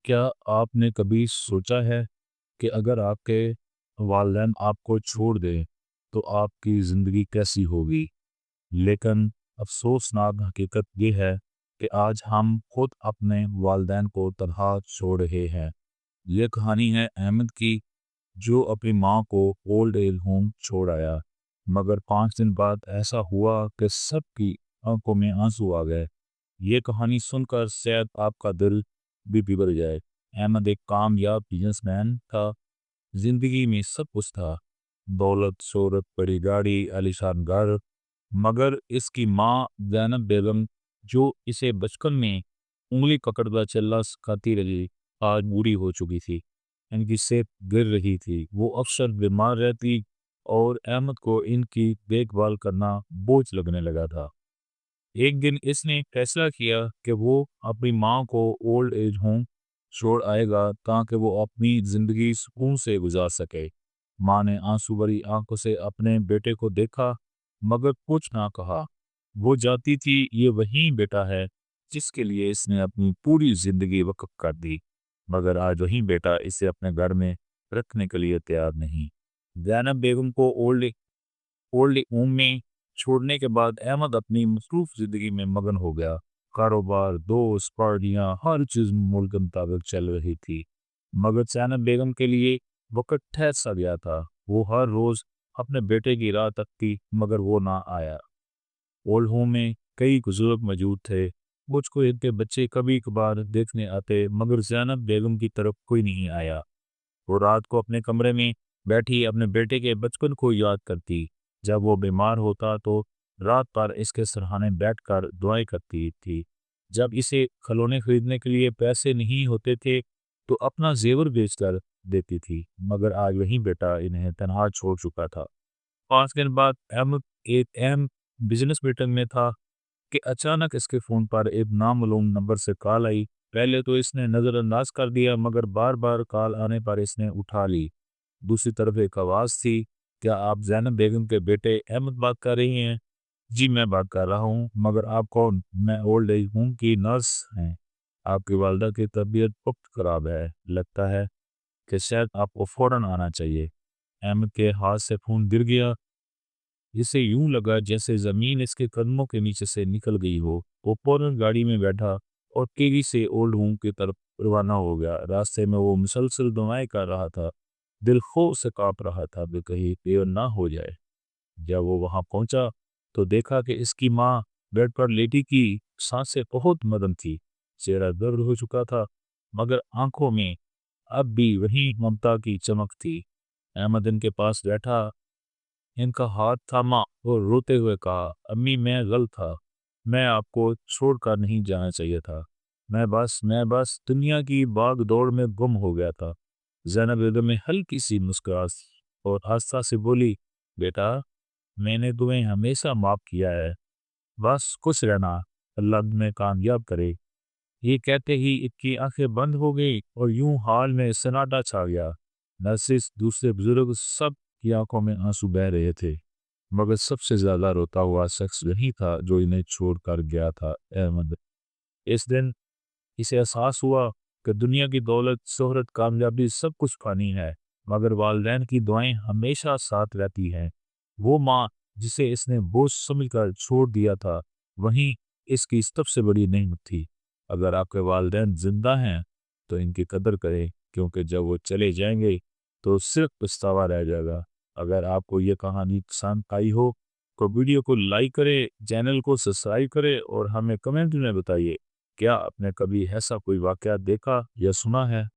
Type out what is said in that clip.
क्या आपने कभी सोचा है कि अगर आपके वालिदैन आपको छोड़ दें तो आपकी ज़िंदगी कैसी होगी? लेकिन अफ़सोसनाक हकीकत ये है कि आज हम खुद अपने वालिदैन को तन्हा छोड़ रहे हैं। ये कहानी है अहमद की, जो अपनी माँ को ओल्ड एज होम छोड़ आया, मगर 5 दिन बाद ऐसा हुआ कि सबकी आंखों में आंसू आ गए। ये कहानी सुनकर शायद आपका दिल भी पिघल जाए। अहमद एक कामयाब बिजनेसमैन था, जिंदगी में सब कुछ था, दौलत, शोहरत, बड़ी गाड़ी, आलीशान घर, मगर इसकी माँ ज़ैनब बेगम, जो इसे बचपन में उंगली पकड़कर चलना सिखाती रही, आज बूढ़ी हो चुकी थी। इनकी सेहत गिर रही थी, वो अक्सर बीमार रहती और अहमद को इनकी देखभाल करना बोझ लगने लगा था। एक दिन इसने फैसला किया कि वो अपनी माँ को ओल्ड एज होम छोड़ आएगा ताकि वो अपनी ज़िंदगी सुकून से गुजार सके। माँ ने आंसू भरी आंखों से अपने बेटे को देखा, मगर कुछ ना कहा। वो जानती थी ये वही बेटा है जिसके लिए इसने अपनी पूरी ज़िंदगी वक्फ कर दी, मगर आज वही बेटा इसे अपने घर में रखने के लिए तैयार नहीं। ज़ैनब बेगम को ओल्ड होम में छोड़ने के बाद अहमद अपनी मसरूफ ज़िंदगी में मगन हो गया। कारोबार, दोस्त, पार्टियाँ, हर चीज़ मुल्क के मुताबिक चल रही थी, मगर ज़ैनब बेगम के लिए वक़्त ठहर सा गया था। वो हर रोज़ अपने बेटे की राह तकती, मगर वो ना आया। ओल्ड होम में कई बुजुर्ग मौजूद थे, मुझको इनके बच्चे कभी कभार देखने आते, मगर ज़ैनब बेगम की तरफ कोई नहीं आया। वो रात को अपने कमरे में बैठी अपने बेटे के बचपन को याद करती। जब वो बीमार होता तो रात भर इसके सरहाने बैठकर दुआएं करती थी। जब इसे खिलौने खरीदने के लिए पैसे नहीं होते थे तो अपना जेवर बेचकर देती थी, मगर आज वही बेटा इन्हें तनहा छोड़ चुका था। 5 दिन बाद अहमद एक अहम बिजनेस मीटिंग में था कि अचानक इसके फ़ोन पर एक नामालूम नंबर से कॉल आई। पहले तो इसने नज़रअंदाज कर दिया, मगर बार बार कॉल आने पर इसने उठा ली। दूसरी तरफ एक आवाज़ थी, क्या आप ज़ैनब बेगम के बेटे अहमद बात कर रही हैं? जी मैं बात कर रहा हूँ, मगर आप कौन? मैं ओल्ड एज होम की नर्स हैं। आपकी वालदा की तबीयत बहुत ख़राब है, लगता है कि शायद आपको फ़ौरन आना चाहिए। अहमद के हाथ से फ़ोन गिर गया। इसे यूं लगा जैसे ज़मीन इसके कदमों के नीचे से निकल गई हो। वो फौरन गाड़ी में बैठा और तेजी से ओल्ड होम की तरफ रवाना हो गया। रास्ते में वो मुसलसल दुआएं कर रहा था, दिल खौफ से कांप रहा था कि कहीं देर ना हो जाए। जब वो वहां पहुंचा तो देखा कि इसकी माँ बेड पर लेटी की, सांसें बहुत मदन थी, चेहरा दर्द हो चुका था, मगर आंखों में अब भी वही ममता की चमक थी। अहमद इनके पास बैठा, इनका हाथ थामा और रोते हुए कहा, अम्मी मैं गलत था, मैं आपको छोड़कर नहीं जाना चाहिए था, मैं बस दुनिया की भाग दौड़ में गुम हो गया था। ज़ैनब बेगम में हल्की सी मुस्कुराहट और आस्था से बोली, बेटा मैंने तुम्हें हमेशा माफ़ किया है, बस खुश रहना, अल्लाह तुम्हें कामयाब करे। ये कहते ही इसकी आंखें बंद हो गई और यूं हाल में सन्नाटा छा गया। नर्सिस, दूसरे बुजुर्ग, सब की आंखों में आंसू बह रहे थे, मगर सबसे ज्यादा रोता हुआ शख्स यही था जो इन्हें छोड़कर गया था, अहमद। इस दिन इसे एहसास हुआ कि दुनिया की दौलत, शोहरत, कामयाबी सब कुछ फानी है, मगर वालिदैन की दुआएं हमेशा साथ रहती हैं। वो माँ जिसे इसने बोझ समझकर छोड़ दिया था, वहीं इसकी सबसे बड़ी नेमत थी। अगर आपके वालिदैन जिंदा हैं तो इनकी कदर करें, क्योंकि जब वो चले जाएंगे तो सिर्फ पछतावा रह जाएगा। अगर आपको ये कहानी पसंद आई हो तो वीडियो को लाइक करें, चैनल को सब्सक्राइब करें और हमें कमेंट में बताइए, क्या आपने कभी ऐसा कोई वाकया देखा या सुना है?